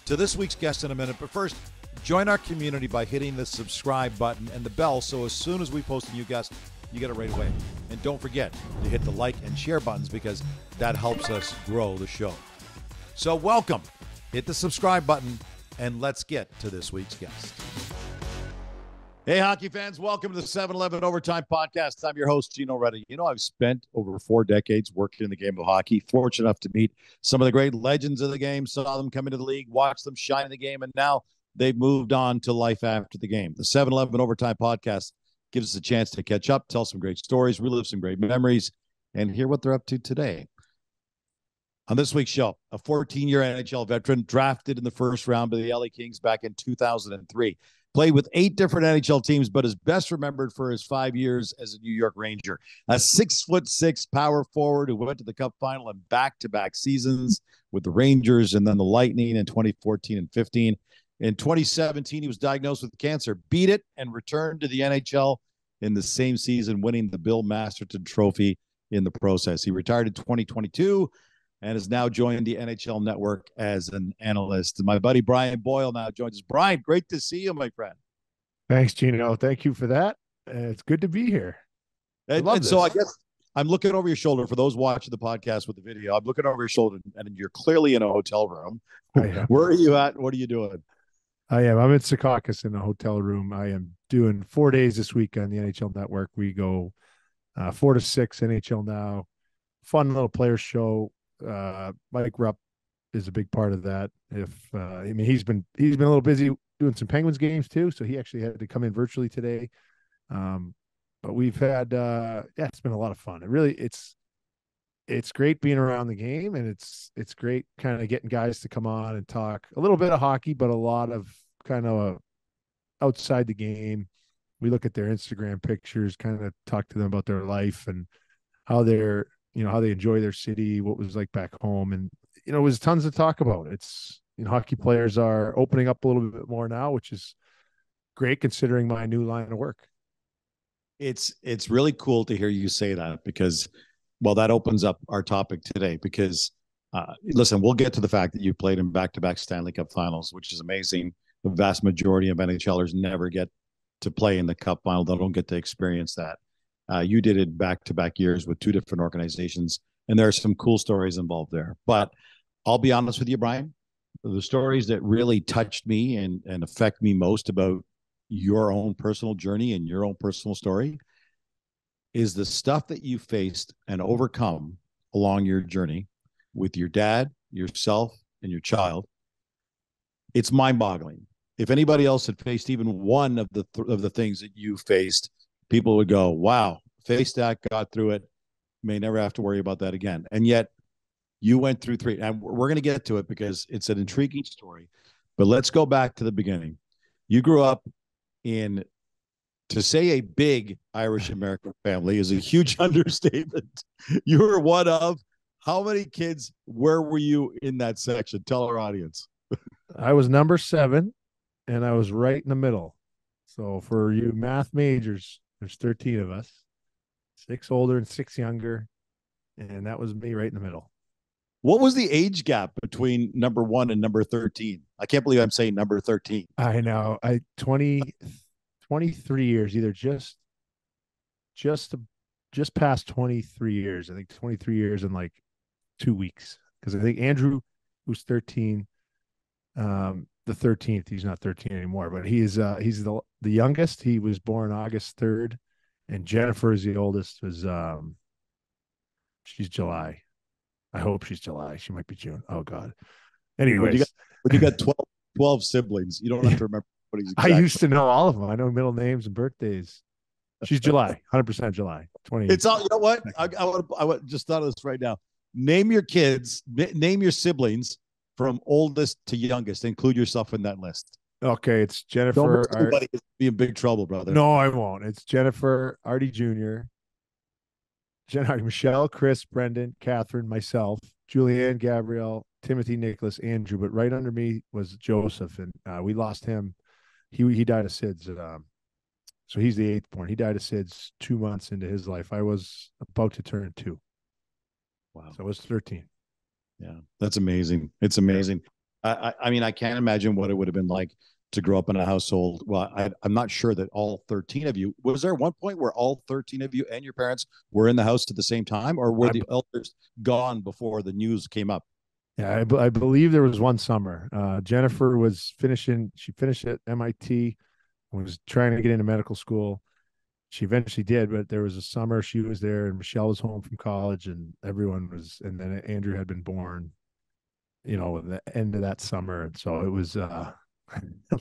to this week's guest in a minute. But first, join our community by hitting the subscribe button and the bell so as soon as we post a new guest, you get it right away. And don't forget to hit the like and share buttons because that helps us grow the show. So welcome. Hit the subscribe button and let's get to this week's guest. Hey, hockey fans, welcome to the 7-Eleven Overtime Podcast. I'm your host, Gino Reda. You know, I've spent over 4 decades working in the game of hockey, fortunate enough to meet some of the great legends of the game, saw them come into the league, watched them shine in the game, and now they've moved on to life after the game. The 7-Eleven Overtime Podcast gives us a chance to catch up, tell some great stories, relive some great memories, and hear what they're up to today. On this week's show, a 14-year NHL veteran drafted in the first round by the LA Kings back in 2003. Played with 8 different NHL teams, but is best remembered for his 5 years as a New York Ranger. A 6'6" power forward who went to the Cup Final in back-to-back seasons with the Rangers and then the Lightning in 2014 and 15. In 2017, he was diagnosed with cancer, beat it, and returned to the NHL in the same season, winning the Bill Masterton Trophy in the process. He retired in 2022 and has now joined the NHL Network as an analyst. My buddy Brian Boyle now joins us. Brian, great to see you, my friend. Thanks, Gino. Thank you for that. It's good to be here. And so I guess I'm looking over your shoulder for those watching the podcast with the video. I'm looking over your shoulder, and you're clearly in a hotel room. Where are you at? What are you doing? I am. I'm in Secaucus in a hotel room. I am doing 4 days this week on the NHL Network. We go 4 to 6 NHL Now. Fun little player show. Mike Rupp is a big part of that. He's been a little busy doing some Penguins games too, so he actually had to come in virtually today. But we've had it's been a lot of fun. It's great being around the game, and it's great kind of getting guys to come on and talk a little bit of hockey, but a lot of kind of outside the game. We look at their Instagram pictures, kind of talk to them about their life and how they're, how they enjoy their city, what it was like back home. And, it was tons to talk about. It's, hockey players are opening up a little bit more now, which is great considering my new line of work. It's really cool to hear you say that because, well, that opens up our topic today because, listen, we'll get to the fact that you played in back-to-back Stanley Cup Finals, which is amazing. The vast majority of NHLers never get to play in the Cup Final. They don't get to experience that. You did it back-to-back years with 2 different organizations, and there are some cool stories involved there. But I'll be honest with you, Brian, the stories that really touched me and affect me most about your own personal journey and your own personal story is the stuff that you faced and overcome along your journey with your dad, yourself, and your child. It's mind-boggling. If anybody else had faced even one of the things that you faced, people would go, wow, faced that, got through it, may never have to worry about that again. And yet you went through 3, and we're going to get to it because it's an intriguing story. But let's go back to the beginning. You grew up to say a big Irish-American family is a huge understatement. You were one of how many kids? Where were you in that section? Tell our audience. I was number 7, and I was right in the middle. So for you math majors, there's 13 of us, 6 older and 6 younger, and that was me right in the middle. What was the age gap between number 1 and number 13? I can't believe I'm saying number 13. I know. 23 years, either just past 23 years. I think 23 years in like 2 weeks. Because I think Andrew, who's 13, the 13th, he's not 13 anymore, but he's the youngest. He was born August 3rd, and Jennifer is the oldest. She's July. I hope she's July. She might be June. Oh God. Anyways, when you got 12 siblings, you don't have to remember what he's I used to know all of them. I know middle names and birthdays. She's July, 100% July. 20. It's all. You know what? I just thought of this right now. Name your kids. Name your siblings from oldest to youngest. Include yourself in that list. Okay, it's Jennifer. Everybody is be in big trouble, brother. No, I won't. It's Jennifer, Artie Jr., Michelle, Chris, Brendan, Catherine, myself, Julianne, Gabrielle, Timothy, Nicholas, Andrew. But right under me was Joseph, and we lost him. He died of SIDS. So he's the 8th born. He died of SIDS 2 months into his life. I was about to turn 2. Wow. So I was 13. Yeah, that's amazing. It's amazing. I mean, I can't imagine what it would have been like to grow up in a household. Well, I'm not sure that all 13 of you, was there one point where all 13 of you and your parents were in the house at the same time, or were I, the elders gone before the news came up? yeah, I believe there was one summer. Jennifer was finishing, she finished at MIT, was trying to get into medical school. She eventually did, but there was a summer she was there and Michelle was home from college and everyone was, and then Andrew had been born, at the end of that summer. And so it was a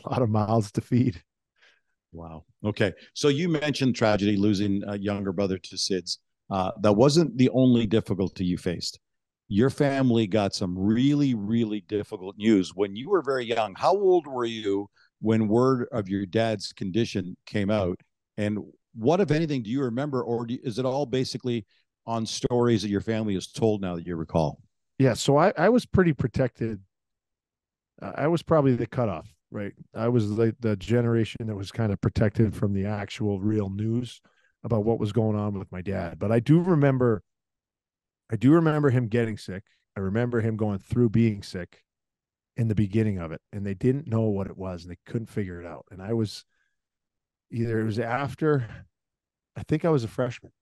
lot of mouths to feed. Wow. Okay. So you mentioned tragedy, losing a younger brother to SIDS. That wasn't the only difficulty you faced. Your family got some really, really difficult news when you were very young. How old were you when word of your dad's condition came out? And what, if anything, do you remember, or is it all basically on stories that your family has told now that you recall? Yeah. So I was pretty protected. I was probably the cutoff, right? I was like the generation that was kind of protected from the actual real news about what was going on with my dad. But I do remember him getting sick. I remember him going through being sick in the beginning of it, and they didn't know what it was and they couldn't figure it out. And I was either it was after, I think I was a freshman,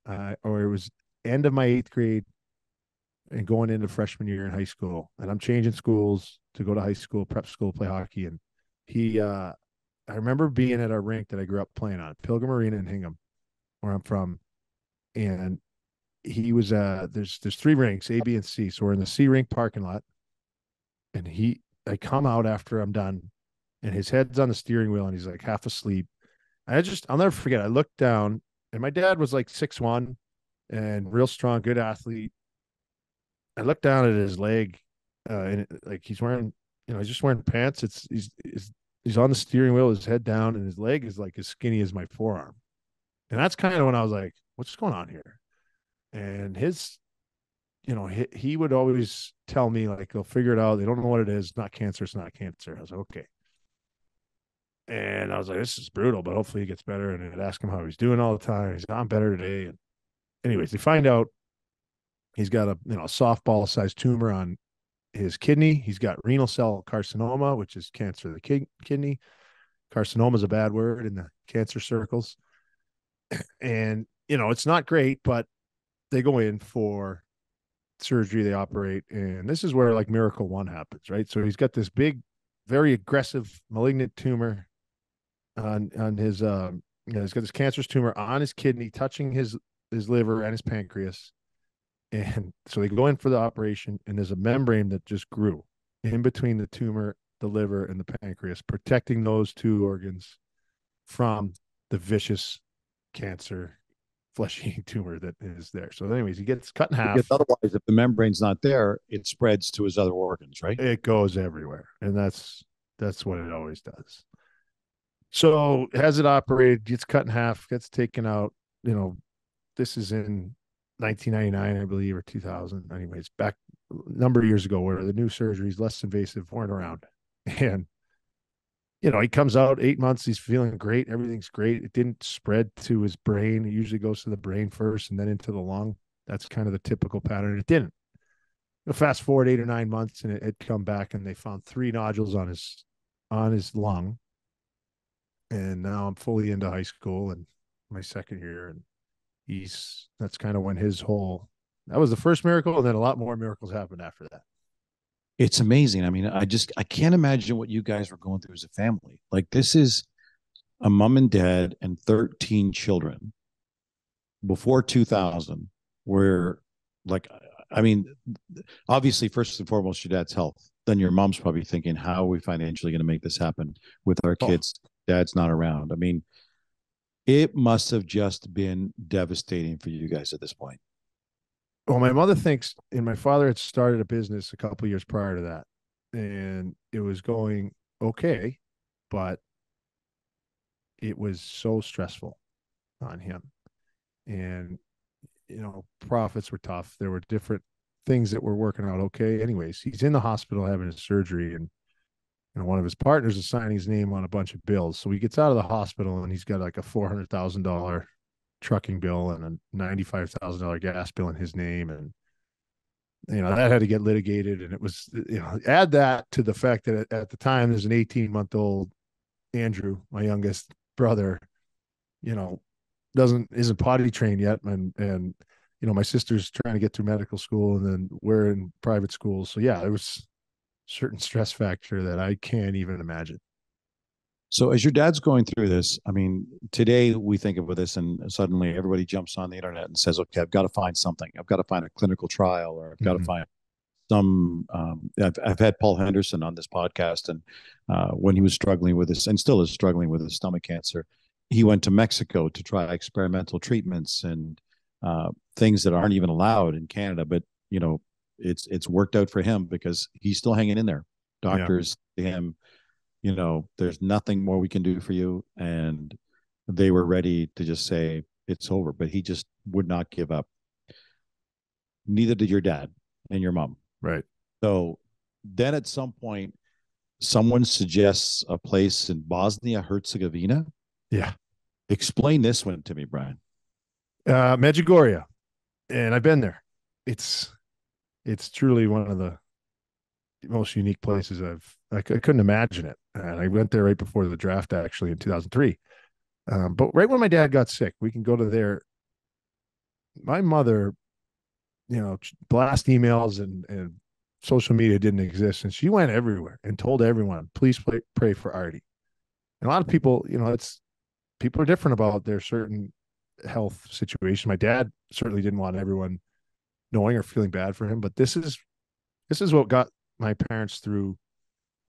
or it was end of my eighth grade and going into freshman year in high school. And I'm changing schools to go to high school, prep school, play hockey. And I remember being at our rink that I grew up playing on, Pilgrim Arena in Hingham, where I'm from. And he was there's three rinks, A, B, and C. So we're in the C rink parking lot, and I come out after I'm done, and his head's on the steering wheel, and he's like half asleep. I'll never forget. I looked down, and my dad was like 6'1" and real strong, good athlete. I looked down at his leg, and like he's wearing, he's just wearing pants. He's on the steering wheel, his head down, and his leg is like as skinny as my forearm. And that's kind of when I was like, what's going on here? And he would always tell me like, they'll figure it out. They don't know what it is. It's not cancer. It's not cancer. I was like, okay. And I was like, this is brutal, but hopefully he gets better. And I'd ask him how he's doing all the time. He's like, I'm better today. And anyways, they find out he's got a softball sized tumor on his kidney. He's got renal cell carcinoma, which is cancer of the kidney. Carcinoma is a bad word in the cancer circles. And, it's not great, but they go in for surgery, they operate. And this is where like miracle one happens, right? So he's got this big, very aggressive malignant tumor on his, he's got this cancerous tumor on his kidney, touching his liver and his pancreas. And so they go in for the operation, and there's a membrane that just grew in between the tumor, the liver, and the pancreas, protecting those two organs from the vicious cancer flesh-eating tumor that is there. So anyways, he gets cut in Because half. otherwise, if the membrane's not there, it spreads to his other organs, right? It goes everywhere. And that's what it always does. So has it operated, gets cut in half, gets taken out. This is in 1999, I believe, or 2000. Anyways, back a number of years ago, where the new surgeries, less invasive, weren't around. And, he comes out 8 months. He's feeling great. Everything's great. It didn't spread to his brain. It usually goes to the brain first and then into the lung. That's kind of the typical pattern. It didn't. Fast forward 8 or 9 months, and it had come back, and they found 3 nodules on his lung. And now I'm fully into high school and my second year, and that's kind of when that was the first miracle, and then a lot more miracles happened after that. It's amazing. I mean, I can't imagine what you guys were going through as a family. Like, this is a mom and dad and 13 children before 2000, where, like, I mean, obviously, first and foremost, your dad's health. Then your mom's probably thinking, how are we financially going to make this happen with our kids? Dad's not around. I mean, it must have just been devastating for you guys at this point. Well, my mother thinks, and my father had started a business a couple of years prior to that, and it was going okay, but it was so stressful on him. And, profits were tough. There were different things that were working out okay. Anyways, he's in the hospital having his surgery, and one of his partners is signing his name on a bunch of bills. So he gets out of the hospital, and he's got like a $400,000 trucking bill and a $95,000 gas bill in his name. And that had to get litigated. And it was, add that to the fact that at the time there's an 18-month-old Andrew, my youngest brother, you know, isn't potty trained yet. And, my sister's trying to get through medical school, and then we're in private schools. So yeah, there was certain stress factor that I can't even imagine. So as your dad's going through this, I mean, today we think of this and suddenly everybody jumps on the internet and says, okay, I've got to find something. I've got to find a clinical trial, or I've got to Mm-hmm. find some. I've had Paul Henderson on this podcast, and when he was struggling with this and still is struggling with his stomach cancer, he went to Mexico to try experimental treatments and things that aren't even allowed in Canada. But, it's worked out for him because he's still hanging in there. Yeah. Doctors to him, there's nothing more we can do for you. And they were ready to just say it's over, but he just would not give up. Neither did your dad and your mom. Right. So then at some point, someone suggests a place in Bosnia Herzegovina. Yeah. Explain this one to me, Brian. Medjugorje. And I've been there. It's truly one of the most unique places I couldn't imagine it. And I went there right before the draft, actually, in 2003. But right when my dad got sick, we can go to there. My mother, blast emails and social media didn't exist. And she went everywhere and told everyone, please pray for Artie. And a lot of people, people are different about their certain health situation. My dad certainly didn't want everyone knowing or feeling bad for him, but this is what got my parents through,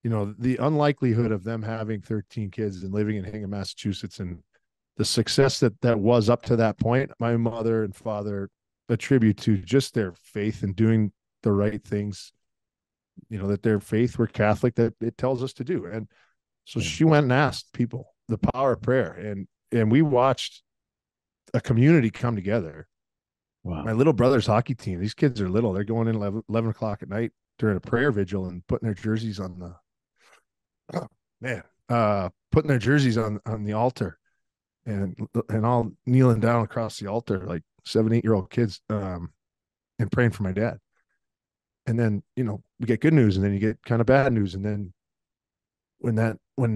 the unlikelihood of them having 13 kids and living in Hingham, Massachusetts, and the success that was up to that point. My mother and father attribute to just their faith and doing the right things, that their faith were Catholic, that it tells us to do. And so she went and asked people the power of prayer, and we watched a community come together. Wow. My little brother's hockey team, these kids are little. They're going in 11 o'clock at night during a prayer vigil and putting their jerseys on putting their jerseys on the altar and all kneeling down across the altar like 7-8-year-old kids and praying for my dad. And then, we get good news, and then you get kind of bad news. And then when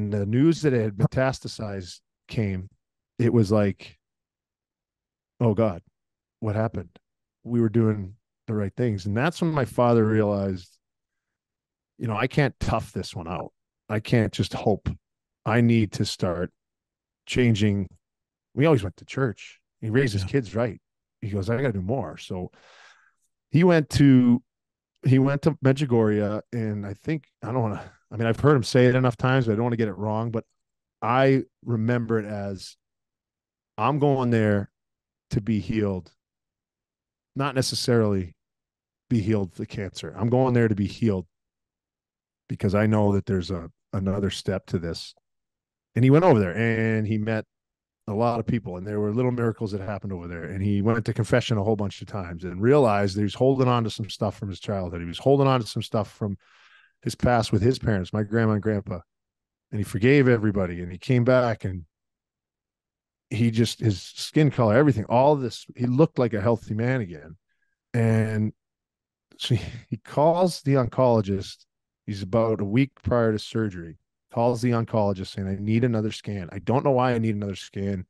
the news that it had metastasized came, it was like, oh God, what happened? We were doing the right things. And that's when my father realized, I can't tough this one out. I can't just hope. I need to start changing. We always went to church. He raised his kids right. He goes, I got to do more. So he went to Medjugorje, and I've heard him say it enough times, but I don't want to get it wrong, but I remember it as, I'm going there to be healed, not necessarily be healed for cancer. I'm going there to be healed because I know that there's another step to this. And he went over there and he met a lot of people, and there were little miracles that happened over there. And he went to confession a whole bunch of times and realized that he was holding on to some stuff from his childhood. He was holding on to some stuff from his past with his parents, my grandma and grandpa. And he forgave everybody. And he came back, and his skin color, everything, all of this, he looked like a healthy man again. And so he calls the oncologist. He's about a week prior to surgery. Calls the oncologist saying, I need another scan. I don't know why I need another scan. It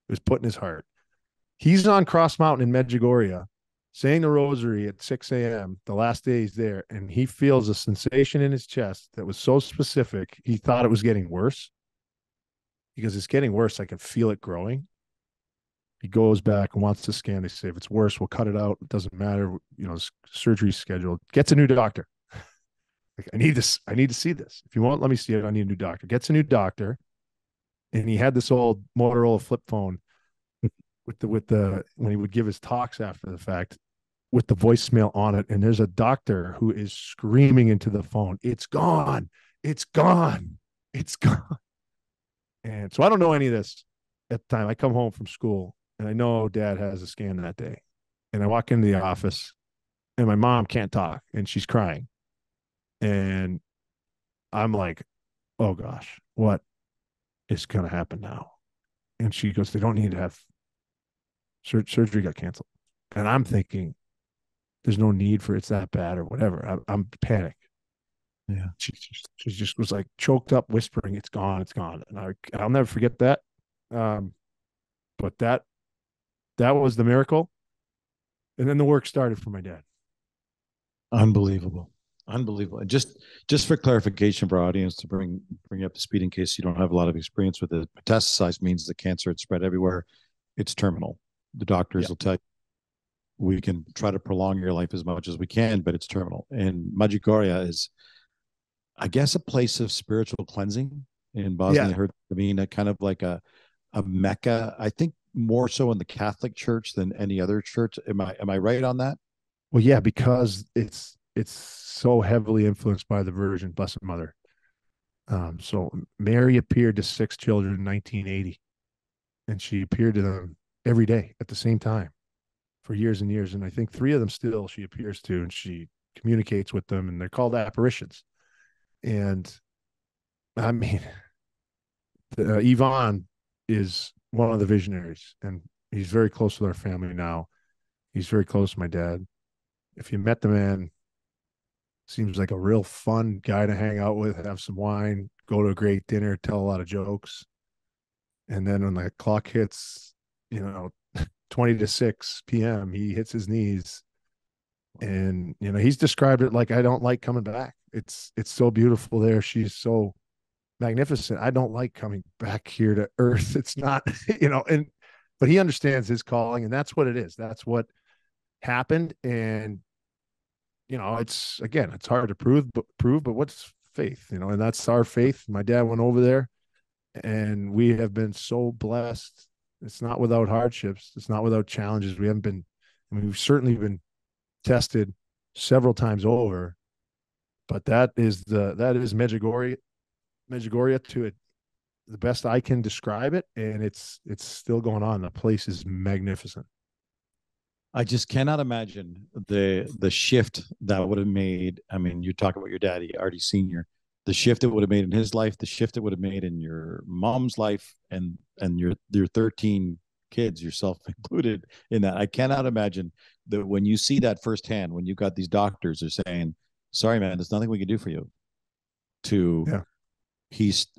was put in his heart. He's on Cross Mountain in Medjugorje saying the rosary at 6 a.m. the last day he's there, and he feels a sensation in his chest that was so specific, he thought it was getting worse. Because it's getting worse, I can feel it growing. He goes back and wants to scan. They say, if it's worse, we'll cut it out. It doesn't matter. Surgery scheduled. Gets a new doctor. Like, I need this. I need to see this. If you won't let me see it, I need a new doctor. Gets a new doctor. And he had this old Motorola flip phone with the when he would give his talks after the fact, with the voicemail on it. And there's a doctor who is screaming into the phone, it's gone. It's gone. It's gone. And so I don't know any of this at the time. I come home from school and I know Dad has a scan that day. And I walk into the office and my mom can't talk and she's crying. And I'm like, oh gosh, what is going to happen now? And she goes, they don't need to have surgery, got canceled. And I'm thinking, there's no need for it's that bad or whatever. I'm panicked. Yeah. She just was like choked up, whispering, "It's gone, it's gone." And I'll never forget that. Um, but that was the miracle. And then the work started for my dad. Unbelievable. Unbelievable. And just for clarification for our audience to bring up to speed in case you don't have a lot of experience with it, metastasized means the cancer had spread everywhere. It's terminal. The doctors Yeah. will tell you we can try to prolong your life as much as we can, but it's terminal. And Medjugorje is, I guess, a place of spiritual cleansing in Yeah. Bosnia Herzegovina, kind of like a mecca. I think more so in the Catholic Church than any other church. Am I right on that? Well, yeah, because it's so heavily influenced by the Virgin Blessed Mother. So Mary appeared to 6 children in 1980, and she appeared to them every day at the same time for years and years. And I think 3 of them still she appears to, and she communicates with them, and they're called apparitions. And I mean, Yvonne is one of the visionaries, and he's very close with our family now. He's very close to my dad. If you met the man, seems like a real fun guy to hang out with, have some wine, go to a great dinner, tell a lot of jokes. And then when the clock hits, 20 to 6 p.m., he hits his knees. And, he's described it like, I don't like coming back. It's so beautiful there. She's so magnificent. I don't like coming back here to earth. It's not, but he understands his calling, and that's what it is. That's what happened. And it's hard to but what's faith, and that's our faith. My dad went over there, and we have been so blessed. It's not without hardships. It's not without challenges. We've certainly been tested several times over, but that is Medjugorje to it, the best I can describe it. And it's still going on. The place is magnificent. I just cannot imagine the shift that would have made. I mean, you talk about your daddy, Artie Senior, the shift it would have made in his life, the shift it would have made in your mom's life, and your 13 kids, yourself included, in that. I cannot imagine that when you see that firsthand, when you got these doctors are saying, "Sorry, man, there's nothing we can do for you." To Yeah.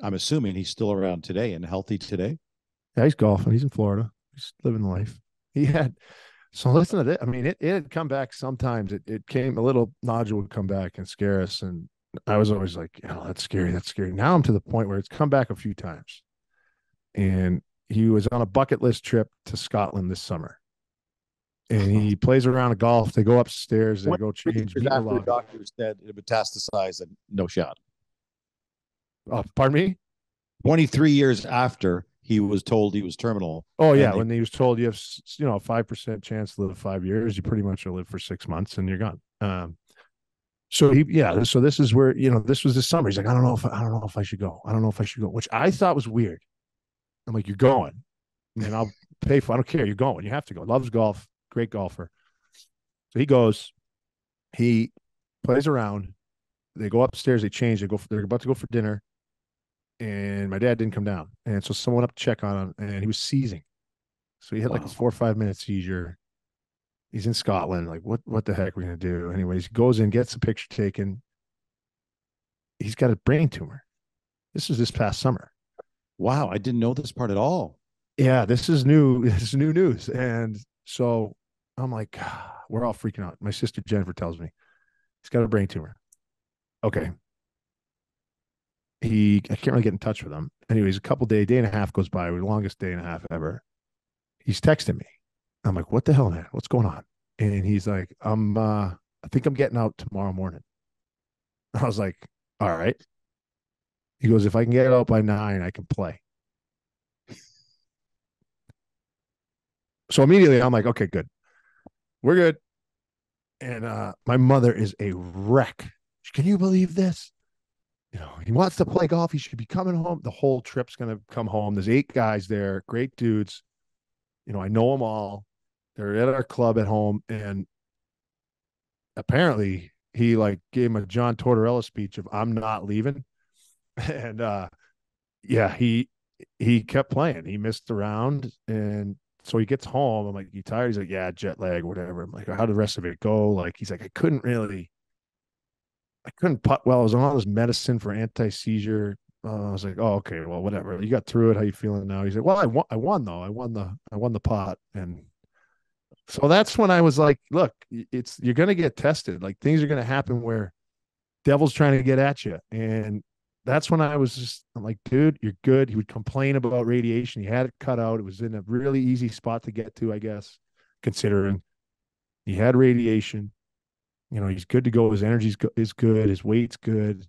I'm assuming he's still around today and healthy today. Yeah, he's golfing. He's in Florida. He's living life. He had So listen to this. I mean, it had come back sometimes. It came a little nodule would come back and scare us. And I was always like, that's scary. That's scary. Now I'm to the point where it's come back a few times. And he was on a bucket list trip to Scotland this summer. And he plays around a golf. They go upstairs. They go change. After the doctor said it metastasized and no shot. Oh, pardon me? 23 years after he was told he was terminal. Oh, yeah. When he was told you have, a 5% chance to live 5 years, you pretty much will live for 6 months and you're gone. So this is where, this was this summer. He's like, I don't know if I should go. I don't know if I should go, which I thought was weird. I'm like, you're going and I'll pay for, I don't care. You're going, you have to go. Loves golf, great golfer. So he goes, he plays around. They go upstairs, they change, they're about to go for dinner. And my dad didn't come down. And so someone up to check on him, and he was seizing. So he had like a 4 or 5 minute seizure. He's in Scotland. Like, what the heck are we going to do? Anyways, he goes in, gets a picture taken. He's got a brain tumor. This was this past summer. Wow. I didn't know this part at all. Yeah, this is new. This is new news. And so I'm like, we're all freaking out. My sister Jennifer tells me he's got a brain tumor. Okay. I can't really get in touch with him. Anyways, day and a half goes by. The longest day and a half ever. He's texting me. I'm like, what the hell, man? What's going on? And he's like, I think I'm getting out tomorrow morning. I was like, all right. He goes, if I can get out by 9, I can play. So immediately I'm like, okay, good. We're good. And my mother is a wreck. Can you believe this? He wants to play golf. He should be coming home. The whole trip's going to come home. There's 8 guys there, great dudes. I know them all. They're at our club at home. And apparently he gave him a John Tortorella speech of I'm not leaving. And he kept playing. He missed the round and So he gets home. I'm like, you tired? He's like, yeah, jet lag, whatever. I'm like, how did the rest of it go? Like, he's like, I couldn't putt well. I was on all this medicine for anti-seizure. I was like, oh, okay, well, whatever. You got through it. How you feeling now? He's like, well, I won though. I won the pot. And so that's when I was like, look, you're going to get tested. Like things are going to happen where devil's trying to get at you. And that's when I'm like, dude, you're good. He would complain about radiation. He had it cut out. It was in a really easy spot to get to, I guess, considering he had radiation. He's good to go. His is good. His weight's good.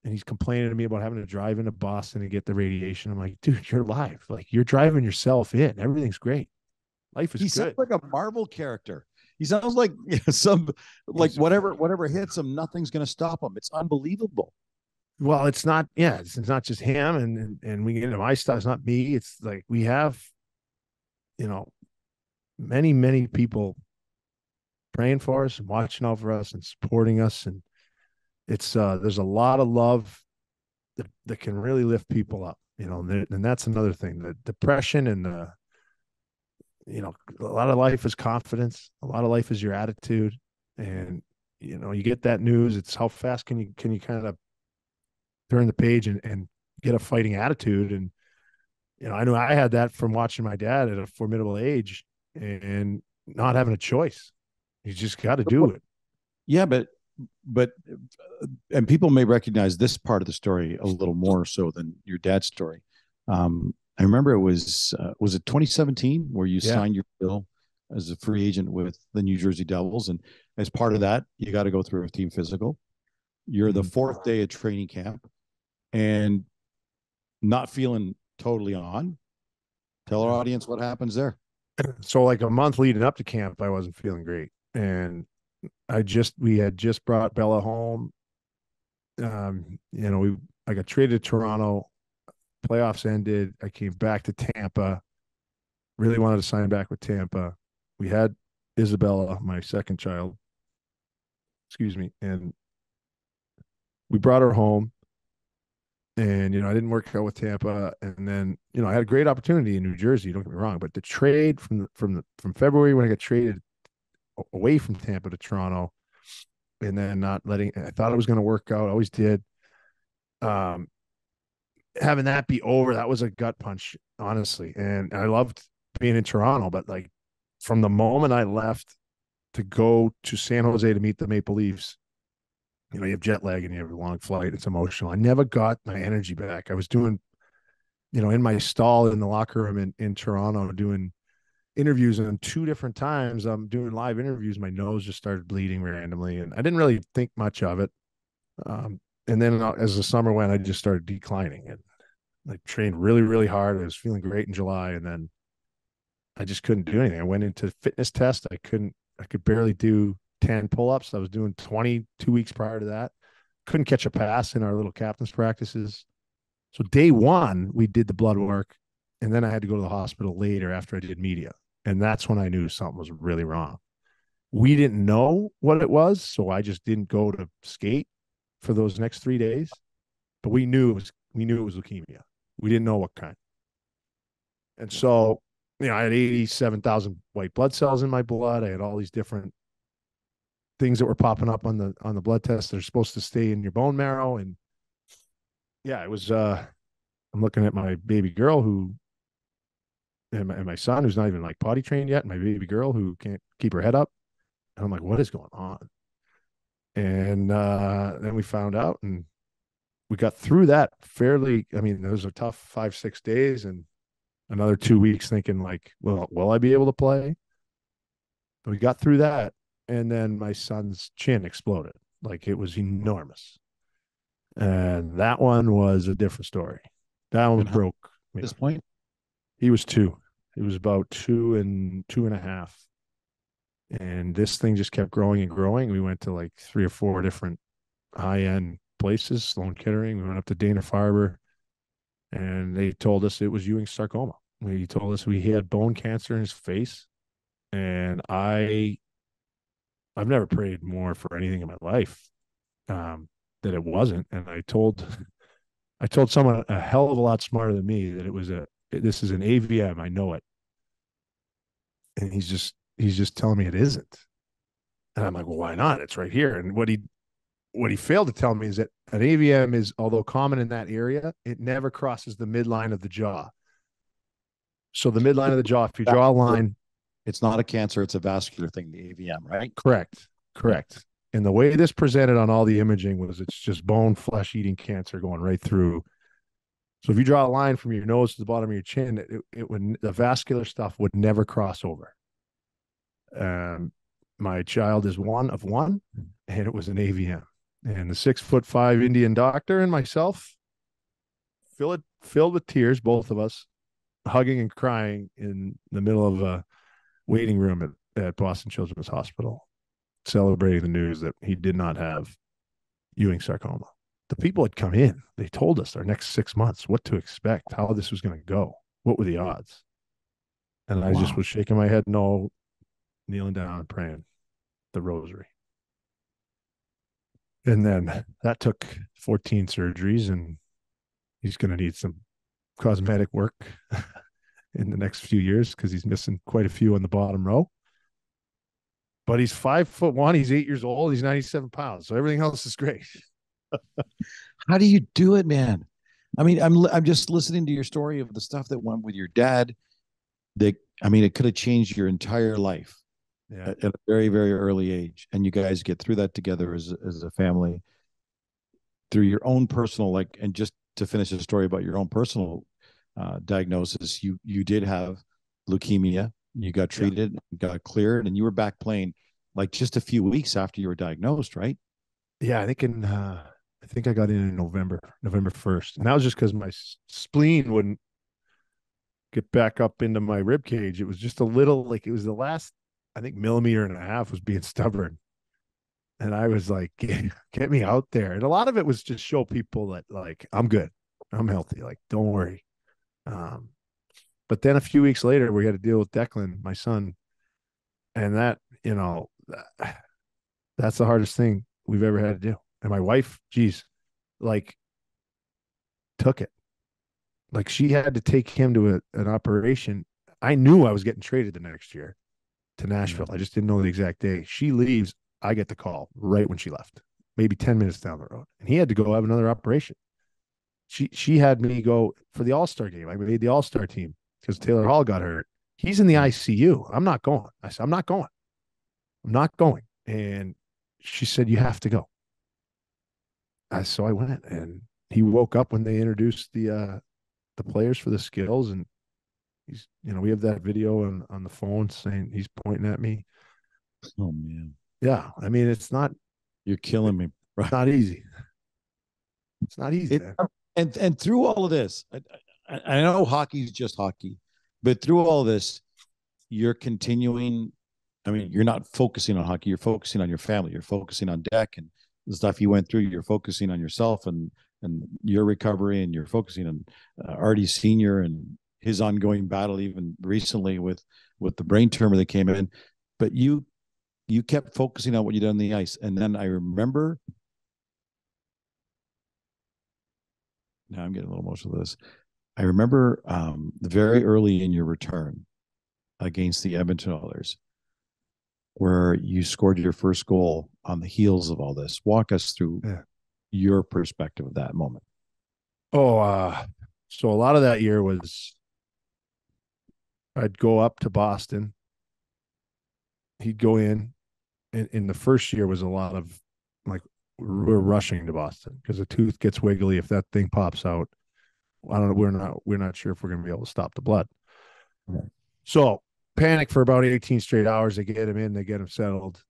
And he's complaining to me about having to drive into Boston and get the radiation. I'm like, dude, you're alive. Like you're driving yourself in. Everything's great. Life is He good. sounds like a Marvel character. He sounds like some like whatever hits him, nothing's going to stop him. It's unbelievable. Well, it's not. Yeah, it's not just him, and we get into my stuff. It's not me. It's like we have, you know, many people praying for us and watching out for us and supporting us, and it's there's a lot of love that can really lift people up. And that's another thing. The depression and a lot of life is confidence. A lot of life is your attitude, and you get that news. It's how fast can you kind of turn the page and get a fighting attitude. And I know I had that from watching my dad at a formidable age and not having a choice. You just got to do it. Yeah, but and people may recognize this part of the story a little more so than your dad's story. I remember it was it 2017 where you signed your deal as a free agent with the New Jersey Devils, and as part of that, you got to go through a team physical. You're the fourth day of training camp, and not feeling totally on. Tell our audience what happens there. So like a month leading up to camp, I wasn't feeling great. And we had just brought Bella home. I got traded to Toronto, playoffs ended. I came back to Tampa, really wanted to sign back with Tampa. We had Isabella, my second child, and we brought her home. And I didn't work out with Tampa, and then I had a great opportunity in New Jersey. Don't get me wrong, but the trade from February when I got traded away from Tampa to Toronto, and then I thought it was going to work out. I always did. Having that be over, that was a gut punch, honestly. And I loved being in Toronto, but like from the moment I left to go to San Jose to meet the Maple Leafs, you have jet lag and you have a long flight. It's emotional. I never got my energy back. I was doing, in my stall in the locker room in Toronto, doing interviews, and 2 different times I'm doing live interviews. My nose just started bleeding randomly, and I didn't really think much of it. And then as the summer went, I just started declining, and I trained really, really hard. I was feeling great in July, and then I just couldn't do anything. I went into fitness test. I could barely do 10 pull-ups. I was doing 20 2 weeks prior to that. Couldn't catch a pass in our little captain's practices. So day 1, we did the blood work, and then I had to go to the hospital later after I did media. And that's when I knew something was really wrong. We didn't know what it was, so I just didn't go to skate for those next 3 days. But we knew it was leukemia. We didn't know what kind. And so, I had 87,000 white blood cells in my blood. I had all these different things that were popping up on the blood test that are supposed to stay in your bone marrow. And yeah, it was I'm looking at my baby girl and my son, who's not even like potty trained yet, and my baby girl who can't keep her head up. And I'm like, what is going on? And then we found out, and we got through that fairly. I mean, it was a tough 5-6 days, and another 2 weeks thinking like, well, will I be able to play? But we got through that. And then my son's chin exploded. Like it was enormous. And that one was a different story. That one broke. At this point? He was 2. He was about 2 and 2.5. And this thing just kept growing and growing. We went to like 3 or 4 different high-end places, Sloan Kettering. We went up to Dana-Farber, and they told us it was Ewing sarcoma. He told us he had bone cancer in his face. And I've never prayed more for anything in my life that it wasn't. And I told someone a hell of a lot smarter than me that this is an AVM. I know it. And he's just telling me it isn't. And I'm like, well, why not? It's right here. And what he failed to tell me is that an AVM is, although common in that area, it never crosses the midline of the jaw. So the midline of the jaw, if you draw a line, It's not a cancer, it's a vascular thing, the AVM, right? correct. And the way this presented on all the imaging was it's just bone, flesh eating cancer going right through. So if you draw a line from your nose to the bottom of your chin, it would, the vascular stuff would never cross over. My child is one of one, and it was an AVM. And the 6'5" Indian doctor and myself, filled with tears, both of us, hugging and crying in the middle of a waiting room at Boston Children's Hospital, celebrating the news that he did not have Ewing sarcoma. The people had come in. They told us our next 6 months what to expect, how this was going to go, what were the odds. And I just was shaking my head no, kneeling down and praying the rosary. And then that took 14 surgeries, and he's going to need some cosmetic work in the next few years because he's missing quite a few on the bottom row. But he's 5'1", he's 8 years old, he's 97 pounds. So everything else is great. How do you do it, man? I mean, I'm just listening to your story of the stuff that went with your dad. It could have changed your entire life at a very, very early age. And you guys get through that together as a family through your own personal, and just to finish the story about your own personal diagnosis, you did have leukemia. You got treated, got cleared, and you were back playing like just a few weeks after you were diagnosed, right? Yeah, I think I got in November 1st. And that was just because my spleen wouldn't get back up into my rib cage. It was just a little, it was the last, I think, millimeter and a half was being stubborn. And I was like, get me out there. And a lot of it was just show people that I'm good. I'm healthy. Don't worry. But then a few weeks later, we had to deal with Declan, my son. And that, that's the hardest thing we've ever had to do. And my wife, took it. She had to take him to an operation. I knew I was getting traded the next year to Nashville. I just didn't know the exact day. She leaves. I get the call right when she left, maybe 10 minutes down the road. And he had to go have another operation. She had me go for the All-Star game. I made the All-Star team because Taylor Hall got hurt. He's in the ICU. I'm not going. I said, I'm not going. And she said, you have to go. So I went, and he woke up when they introduced the players for the skills, and he's, we have that video on the phone saying he's pointing at me. Oh man. Yeah. It's not, you're killing me. It's not easy. It's not easy. And through all of this, I know hockey's just hockey, but through all of this, you're continuing. You're not focusing on hockey. You're focusing on your family. You're focusing on deck and the stuff you went through. You're focusing on yourself and your recovery, and you're focusing on Artie Sr. and his ongoing battle, even recently with the brain tumor that came in. But you kept focusing on what you did on the ice. And then I remember, now I'm getting a little emotional with this. I remember very early in your return against the Edmonton Oilers, where you scored your first goal on the heels of all this. Walk us through your perspective of that moment. So a lot of that year was, I'd go up to Boston. He'd go in. In the first year was a lot of we're rushing to Boston because the tooth gets wiggly. If that thing pops out, I don't know. We're not sure if we're going to be able to stop the blood. Right. So panic for about 18 straight hours. They get him in, they get him settled.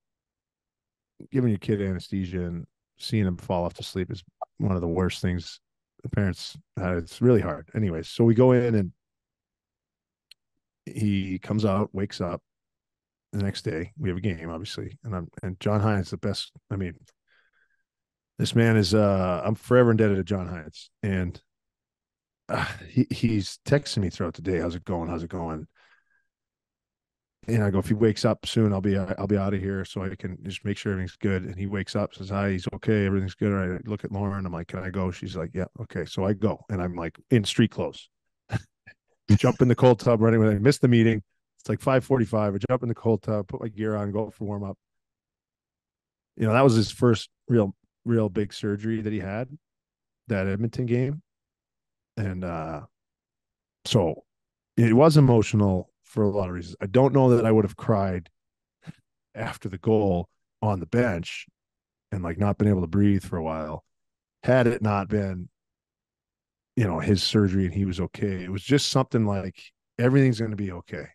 Giving your kid anesthesia and seeing him fall off to sleep is one of the worst things the parents had. It's really hard. Anyways, so we go in, and he comes out, wakes up. The next day we have a game, obviously. And John Hines, the best. This man is, I'm forever indebted to John Hines. And he's texting me throughout the day. How's it going? And I go, if he wakes up soon, I'll be out of here so I can just make sure everything's good. And he wakes up, says, hi, he's okay. Everything's good. I look at Lauren. I'm like, can I go? She's like, yeah. Okay. So I go, and I'm in street clothes, jump in the cold tub running when I missed the meeting. It's like 5:45. I jump in the cold tub, put my gear on, go for warm up. That was his first real big surgery that he had, that Edmonton game. And so it was emotional for a lot of reasons. I don't know that I would have cried after the goal on the bench and like not been able to breathe for a while had it not been, his surgery and he was okay. It was just something like everything's going to be okay.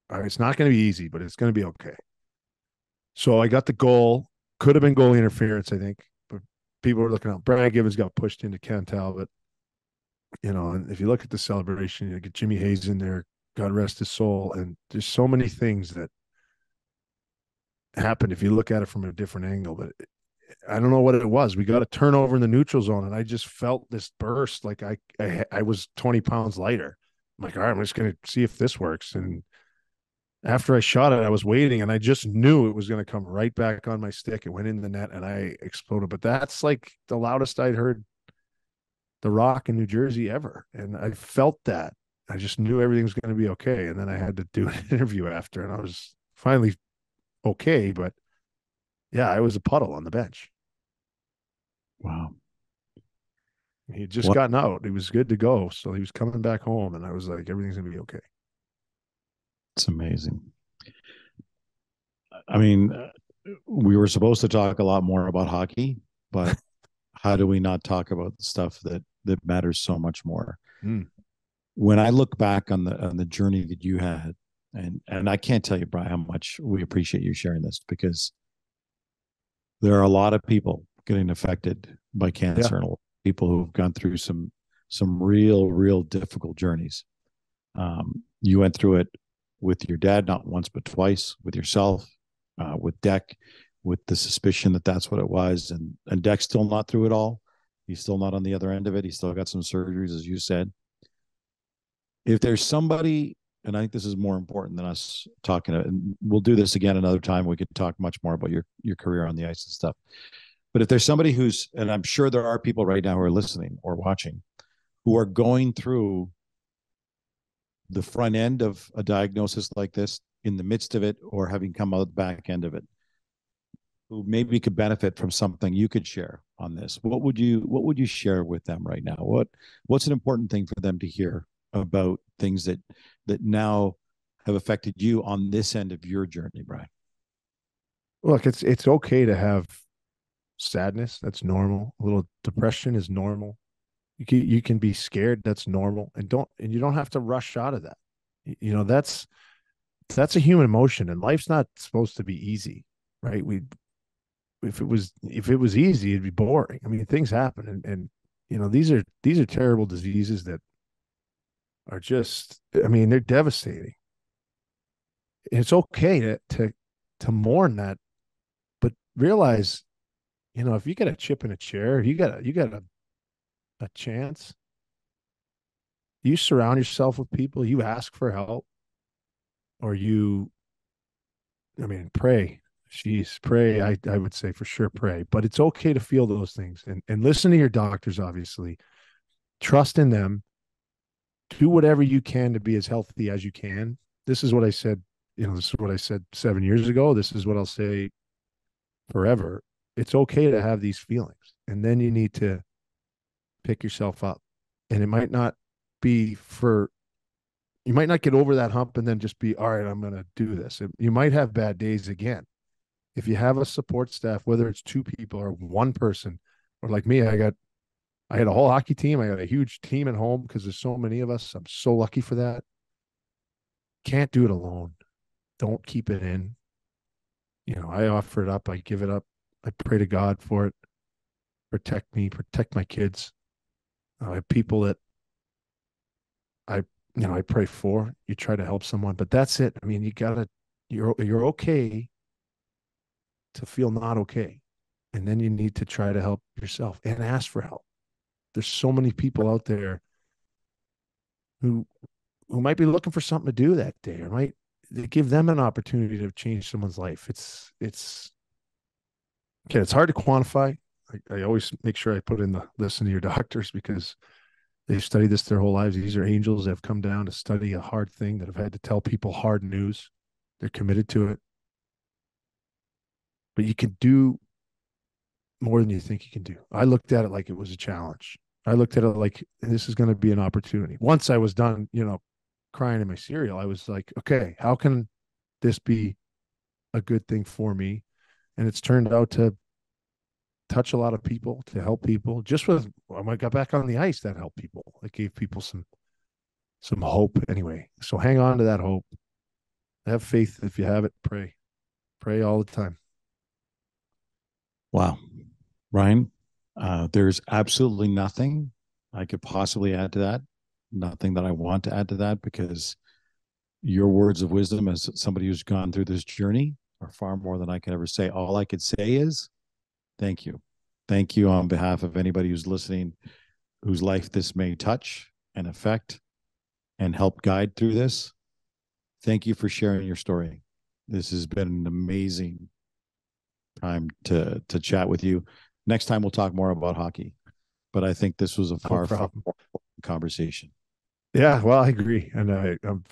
All right, it's not going to be easy, but it's going to be okay. So I got the goal. Could have been goalie interference, I think, but people were looking out. Brian Gibbons got pushed into Ken Talbot. And if you look at the celebration, you get Jimmy Hayes in there, God rest his soul. And there's so many things that happened if you look at it from a different angle. But I don't know what it was. We got a turnover in the neutral zone, and I just felt this burst. Like I was 20 pounds lighter. I'm like, all right, I'm just going to see if this works. And after I shot it, I was waiting, and I just knew it was going to come right back on my stick. It went in the net, and I exploded. But that's like the loudest I'd heard The Rock in New Jersey ever. And I felt that. I just knew everything was going to be okay. And then I had to do an interview after, and I was finally okay. But yeah, I was a puddle on the bench. Wow. He had just gotten out. He was good to go. So he was coming back home, and I was like, everything's going to be okay. It's amazing. I mean, we were supposed to talk a lot more about hockey, but how do we not talk about the stuff that matters so much more? When I look back on the journey that you had, and I can't tell you, Brian, how much we appreciate you sharing this, because there are a lot of people getting affected by cancer, and people who've gone through some real difficult journeys. You went through it with your dad, not once but twice, with yourself, with Deck, with the suspicion that that's what it was, and Deck's still not through it all. He's still not on the other end of it. He's still got some surgeries, as you said. If there's somebody, and I think this is more important than us talking, and we'll do this again another time, we could talk much more about your career on the ice and stuff. But if there's somebody who's, and I'm sure there are people right now who are listening or watching, who are going through the front end of a diagnosis like this, in the midst of it, or having come out the back end of it, who maybe could benefit from something you could share on this, what would you share with them right now? What's an important thing for them to hear about things that now have affected you on this end of your journey, Brian? Look, it's okay to have sadness. That's normal. A little depression is normal. You can be scared. That's normal. And you don't have to rush out of that. That's a human emotion, and life's not supposed to be easy, right? If it was easy, it'd be boring. I mean, things happen, and these are terrible diseases that are just, I mean, they're devastating. And it's okay to mourn that, but realize, if you got a chip in a chair, you got a chance. You surround yourself with people, you ask for help, or pray. Jeez, pray. I would say for sure pray, but it's okay to feel those things and listen to your doctors, obviously. Trust in them. Do whatever you can to be as healthy as you can. This is what I said, this is what I said 7 years ago. This is what I'll say forever. It's okay to have these feelings, and then you need to pick yourself up. And it might not be you might not get over that hump and then just be, all right, I'm going to do this. You might have bad days again. If you have a support staff, whether it's 2 people or 1 person, or like me, I had a whole hockey team. I got a huge team at home because there's so many of us. I'm so lucky for that. Can't do it alone. Don't keep it in. I offer it up. I give it up. I pray to God for it. Protect me, protect my kids. I have people that I pray for. You try to help someone, but that's it. I mean, you're okay to feel not okay. And then you need to try to help yourself and ask for help. There's so many people out there who might be looking for something to do that day, or might give them an opportunity to change someone's life. It's hard to quantify. I always make sure I put in the listen to your doctors, because They've studied this their whole lives. These are angels that have come down to study a hard thing, that have had to tell people hard news. They're committed to it. But you can do more than you think you can do. I looked at it like it was a challenge. I looked at it like this is going to be an opportunity. Once I was done, crying in my cereal, I was like, okay, how can this be a good thing for me? And it's turned out to touch a lot of people, to help people. Just when I got back on the ice, that helped people. It gave people some hope anyway. So hang on to that hope. Have faith. If you have it, pray all the time. Wow. Ryan, there's absolutely nothing I could possibly add to that. Nothing that I want to add to that, because your words of wisdom as somebody who's gone through this journey are far more than I could ever say. All I could say is thank you. Thank you on behalf of anybody who's listening, whose life this may touch and affect and help guide through this. Thank you for sharing your story. This has been an amazing time to chat with you. Next time we'll talk more about hockey, but I think this was a far conversation. Yeah, well, I agree, and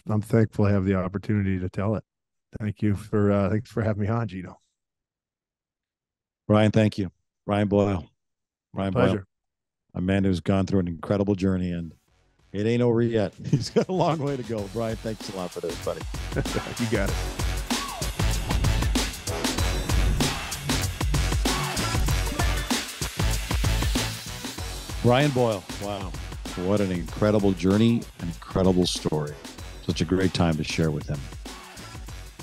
I'm thankful I have the opportunity to tell it. Thanks for having me on, Gino. Ryan, thank you. Ryan Boyle. Pleasure. Boyle, a man who's gone through an incredible journey, and it ain't over yet. He's got a long way to go. Brian, thanks a lot for this, buddy. You got it. Brian Boyle. Wow. What an incredible journey, an incredible story. Such a great time to share with him.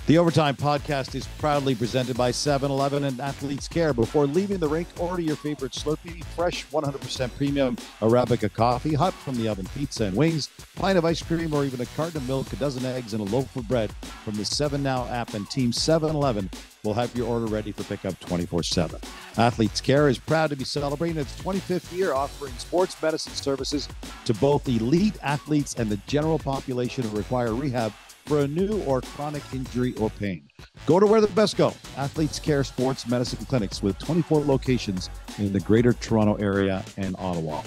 The Overtime Podcast is proudly presented by 7-Eleven and Athletes Care. Before leaving the rink, order your favorite Slurpee, fresh 100% premium Arabica coffee, hot from the oven pizza and wings, pint of ice cream, or even a carton of milk, a dozen eggs, and a loaf of bread from the 7NOW app, and Team 7-Eleven will have your order ready for pickup 24/7. Athletes Care is proud to be celebrating its 25th year, offering sports medicine services to both elite athletes and the general population who require rehab for a new or chronic injury or pain. Go to where the best go. Athletes Care Sports Medicine Clinics with 24 locations in the Greater Toronto Area and Ottawa.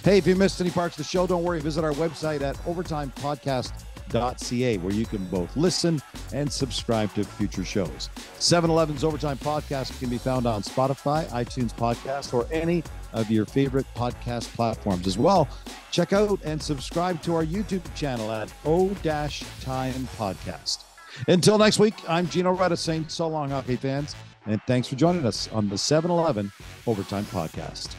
Hey, if you missed any parts of the show, don't worry. Visit our website at overtimepodcast.ca, where you can both listen and subscribe to future shows. 7-Eleven's Overtime Podcast can be found on Spotify, iTunes Podcast, or any of your favorite podcast platforms as well. Check out and subscribe to our YouTube channel at O-Time Podcast. Until next week, I'm Gino Retta saying so long, hockey fans, and thanks for joining us on the 7-Eleven Overtime Podcast.